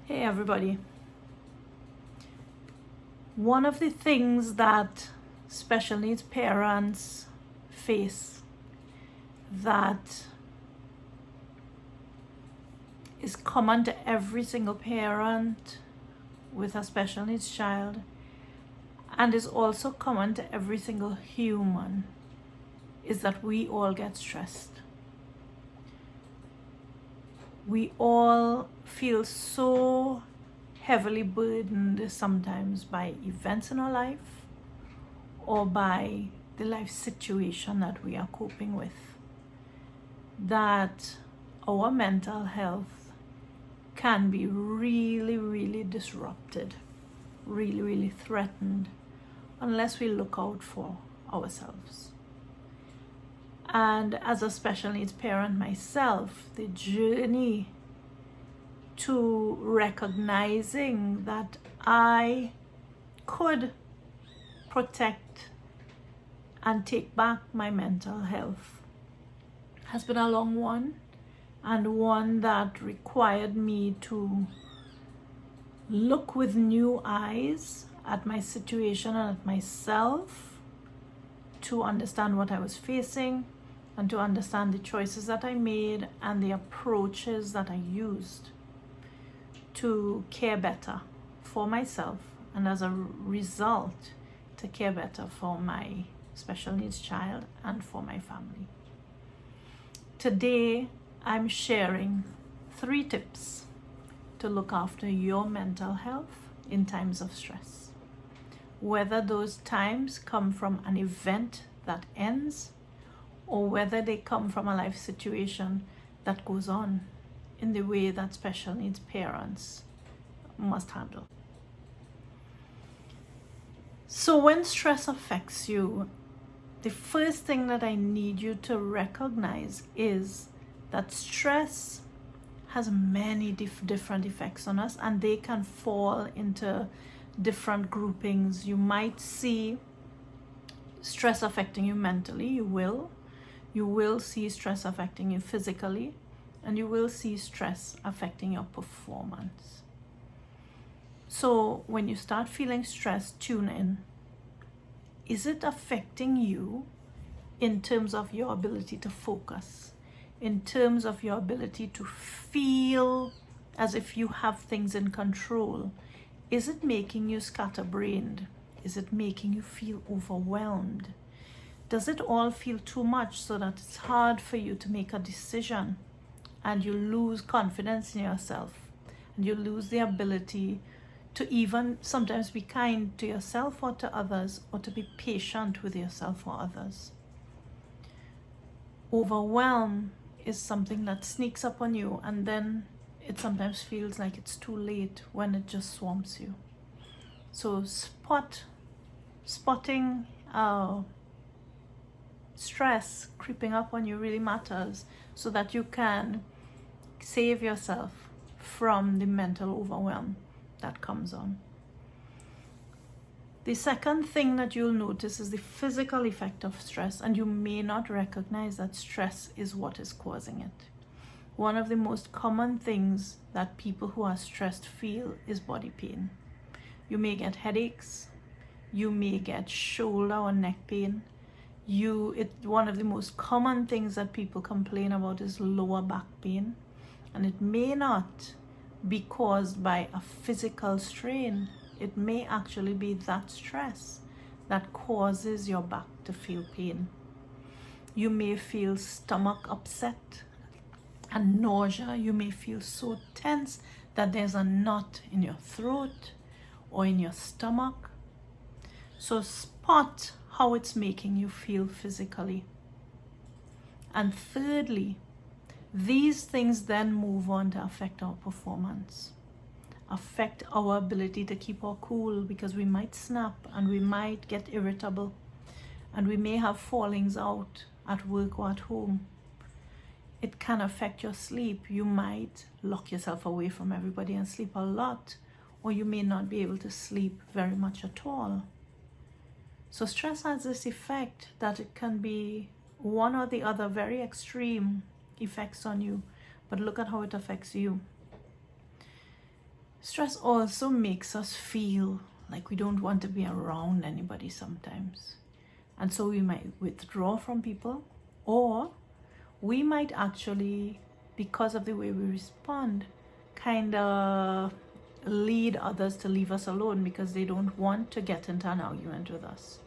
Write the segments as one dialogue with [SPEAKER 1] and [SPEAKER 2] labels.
[SPEAKER 1] Hey everybody. One of the things that special needs parents face that is common to every single parent with a special needs child and is also common to every single human is that we all get stressed. We all feel so heavily burdened sometimes by events in our life or by the life situation that we are coping with, that our mental health can be really disrupted, really threatened unless we look out for ourselves. And as a special needs parent myself, the journey to recognizing that I could protect and take back my mental health has been a long one, and one that required me to look with new eyes at my situation and at myself, to understand what I was facing and to understand the choices that I made and the approaches that I used to care better for myself, and as a result to care better for my special needs child and for my family. Today I'm sharing 3 tips to look after your mental health in times of stress, whether those times come from an event that ends or whether they come from a life situation that goes on in the way that special needs parents must handle. So when stress affects you, the first thing that I need you to recognize is that stress has many different effects on us, and they can fall into different groupings. You might see stress affecting you mentally, you will see stress affecting you physically, and you will see stress affecting your performance. So when you start feeling stress, tune in. Is it affecting you in terms of your ability to focus, in terms of your ability to feel as if you have things in control? Is it making you scatterbrained? Is it making you feel overwhelmed? Does it all feel too much so that it's hard for you to make a decision and you lose confidence in yourself and you lose the ability to even sometimes be kind to yourself or to others, or to be patient with yourself or others? Overwhelm is something that sneaks up on you, and then it sometimes feels like it's too late when it just swamps you. So spotting stress creeping up on you really matters, so that you can save yourself from the mental overwhelm that comes on. The second thing that you'll notice is the physical effect of stress, and you may not recognize that stress is what is causing it. One of the most common things that people who are stressed feel is body pain. You may get headaches, you may get shoulder or neck pain. One of the most common things that people complain about is lower back pain, and it may not be caused by a physical strain. It may actually be that stress that causes your back to feel pain. You may feel stomach upset and nausea. You may feel so tense that there's a knot in your throat or in your stomach. So spot how it's making you feel physically. And thirdly, these things then move on to affect our performance, affect our ability to keep our cool, because we might snap and we might get irritable and we may have fallings out at work or at home. It can affect your sleep. You might lock yourself away from everybody and sleep a lot, or you may not be able to sleep very much at all. So stress has this effect that it can be one or the other, very extreme effects on you, but look at how it affects you. Stress also makes us feel like we don't want to be around anybody sometimes. And so we might withdraw from people, or we might actually, because of the way we respond, kind of lead others to leave us alone because they don't want to get into an argument with us.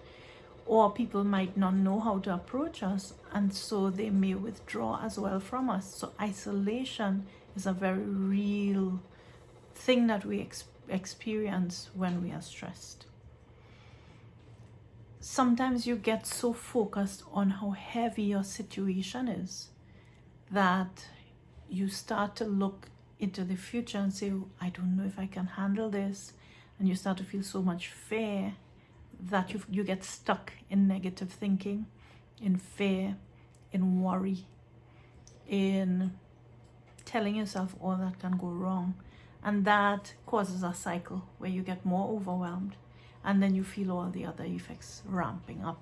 [SPEAKER 1] Or people might not know how to approach us, and so they may withdraw as well from us. So isolation is a very real thing that we experience when we are stressed. Sometimes you get so focused on how heavy your situation is that you start to look into the future and say, I don't know if I can handle this. And you start to feel so much fear that you get stuck in negative thinking, in fear, in worry, in telling yourself all that can go wrong. And that causes a cycle where you get more overwhelmed, and then you feel all the other effects ramping up.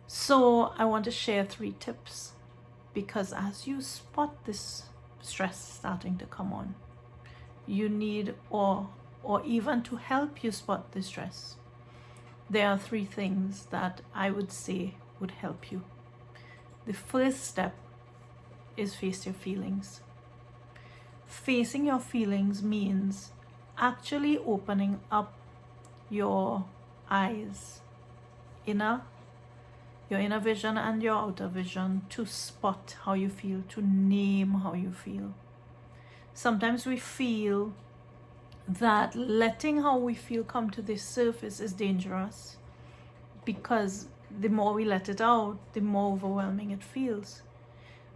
[SPEAKER 1] So I want to share 3 tips, because as you spot this stress starting to come on, you need, or even to help you spot the stress, there are 3 things that I would say would help you. The first step is face your feelings. Facing your feelings means actually opening up your eyes, your inner vision and your outer vision, to spot how you feel, to name how you feel. Sometimes we feel that letting how we feel come to the surface is dangerous, because the more we let it out, the more overwhelming it feels.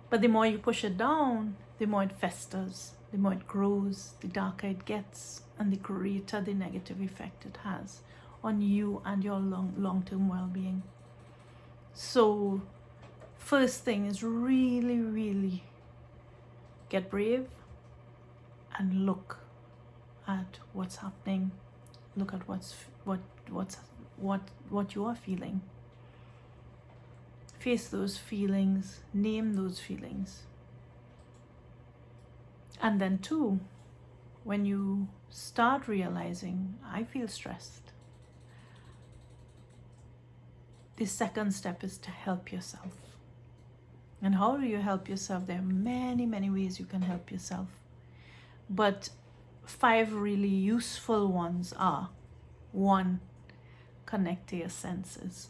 [SPEAKER 1] But the more you push it down, the more it festers, the more it grows, the darker it gets, and the greater the negative effect it has on you and your long-term well-being. So first thing is really, really get brave and look at what's happening. Look at what you are feeling. Face those feelings, name those feelings. And then 2, when you start realizing, I feel stressed, the second step is to help yourself. And how do you help yourself? There are many, many ways you can help yourself. But 5 really useful ones are: 1, connect to your senses.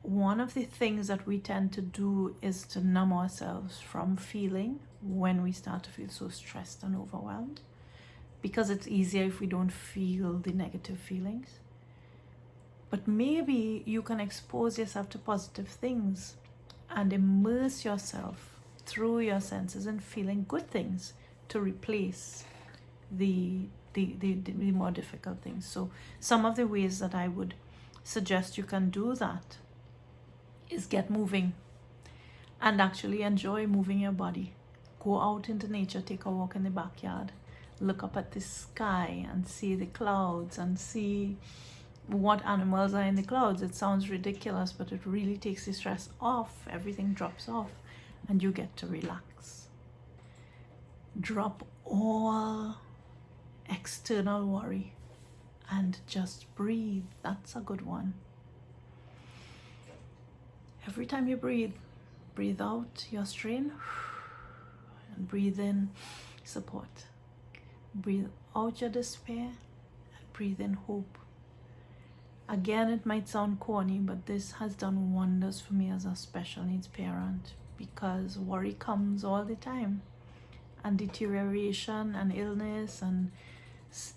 [SPEAKER 1] One of the things that we tend to do is to numb ourselves from feeling when we start to feel so stressed and overwhelmed, because it's easier if we don't feel the negative feelings. But maybe you can expose yourself to positive things and immerse yourself through your senses in feeling good things to replace the more difficult things. So some of the ways that I would suggest you can do that is get moving and actually enjoy moving your body. Go out into nature, take a walk in the backyard, look up at the sky and see the clouds and see what animals are in the clouds. It sounds ridiculous, but it really takes the stress off. Everything drops off and you get to relax. Drop all external worry and just breathe. That's a good one. Every time you breathe out your strain and breathe in support. Breathe out your despair and breathe in hope. Again, it might sound corny, but this has done wonders for me as a special needs parent, because worry comes all the time, and deterioration and illness and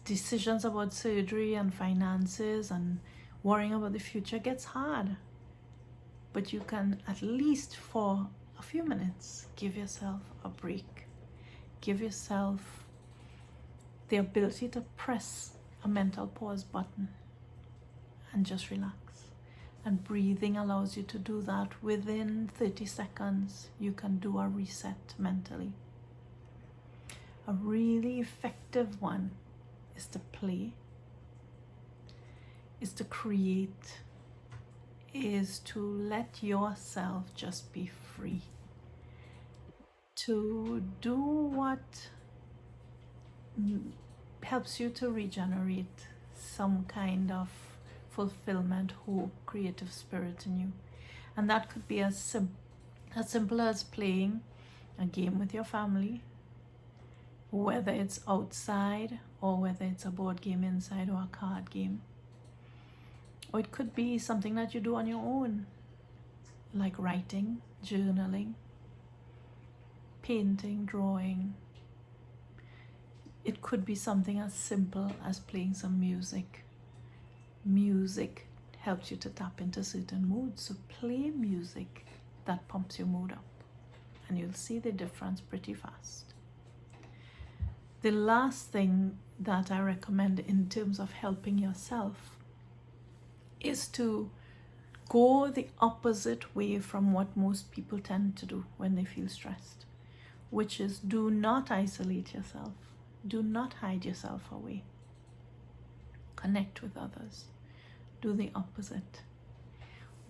[SPEAKER 1] decisions about surgery and finances and worrying about the future gets hard. But you can, at least for a few minutes, give yourself a break. Give yourself the ability to press a mental pause button and just relax. And breathing allows you to do that. Within 30 seconds, you can do a reset mentally. A really effective one is to play, is to create, is to let yourself just be free, to do what helps you to regenerate some kind of fulfillment, hope, creative spirit in you. And that could be as simple as playing a game with your family, whether it's outside or whether it's a board game inside or a card game. Or it could be something that you do on your own, like writing, journaling, painting, drawing. It could be something as simple as playing some music. Music helps you to tap into certain moods, so play music that pumps your mood up, and you'll see the difference pretty fast. The last thing that I recommend in terms of helping yourself is to go the opposite way from what most people tend to do when they feel stressed, which is do not isolate yourself. Do not hide yourself away. Connect with others. Do the opposite.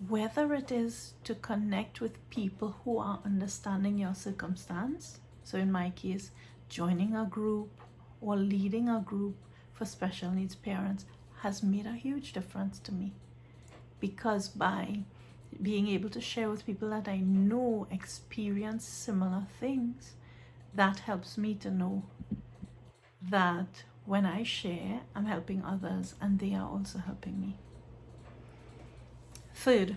[SPEAKER 1] Whether it is to connect with people who are understanding your circumstance, so in my case, joining a group or leading a group for special needs parents has made a huge difference to me, because by being able to share with people that I know experience similar things, that helps me to know that when I share, I'm helping others and they are also helping me. Third,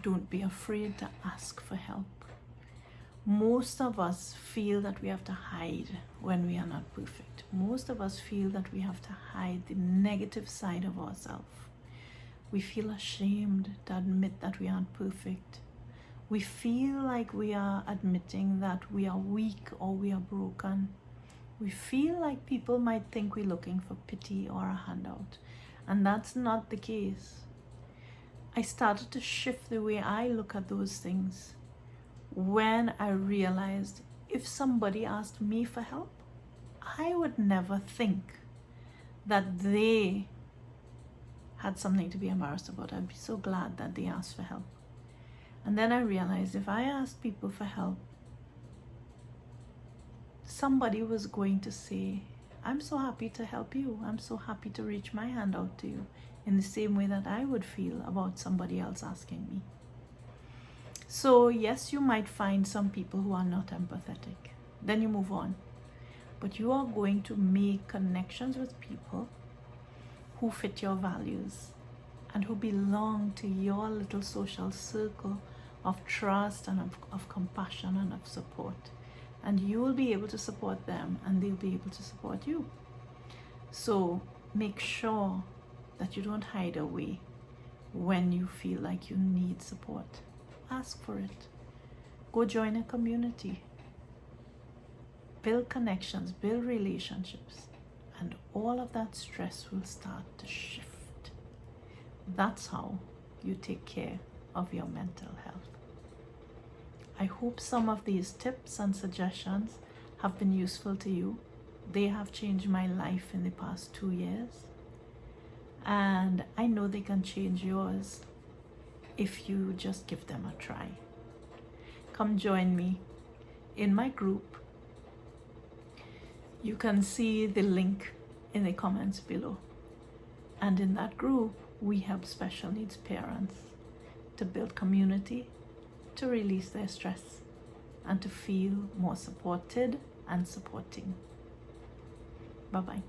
[SPEAKER 1] don't be afraid to ask for help. Most of us feel that we have to hide when we are not perfect. Most of us feel that we have to hide the negative side of ourselves. We feel ashamed to admit that we aren't perfect. We feel like we are admitting that we are weak or we are broken. We feel like people might think we're looking for pity or a handout, and that's not the case. I started to shift the way I look at those things when I realized if somebody asked me for help, I would never think that they had something to be embarrassed about. I'd be so glad that they asked for help. And then I realized if I asked people for help, somebody was going to say, I'm so happy to help you. I'm so happy to reach my hand out to you, in the same way that I would feel about somebody else asking me. So yes, you might find some people who are not empathetic. Then you move on. But you are going to make connections with people who fit your values and who belong to your little social circle of trust and of compassion and of support. And you will be able to support them and they'll be able to support you. So make sure that you don't hide away when you feel like you need support. Ask for it. Go join a community. Build connections, build relationships, and all of that stress will start to shift. That's how you take care of your mental health. I hope some of these tips and suggestions have been useful to you. They have changed my life in the past 2 years. And I know they can change yours if you just give them a try. Come join me in my group. You can see the link in the comments below. And in that group, we help special needs parents to build community, to release their stress, and to feel more supported and supporting. Bye-bye.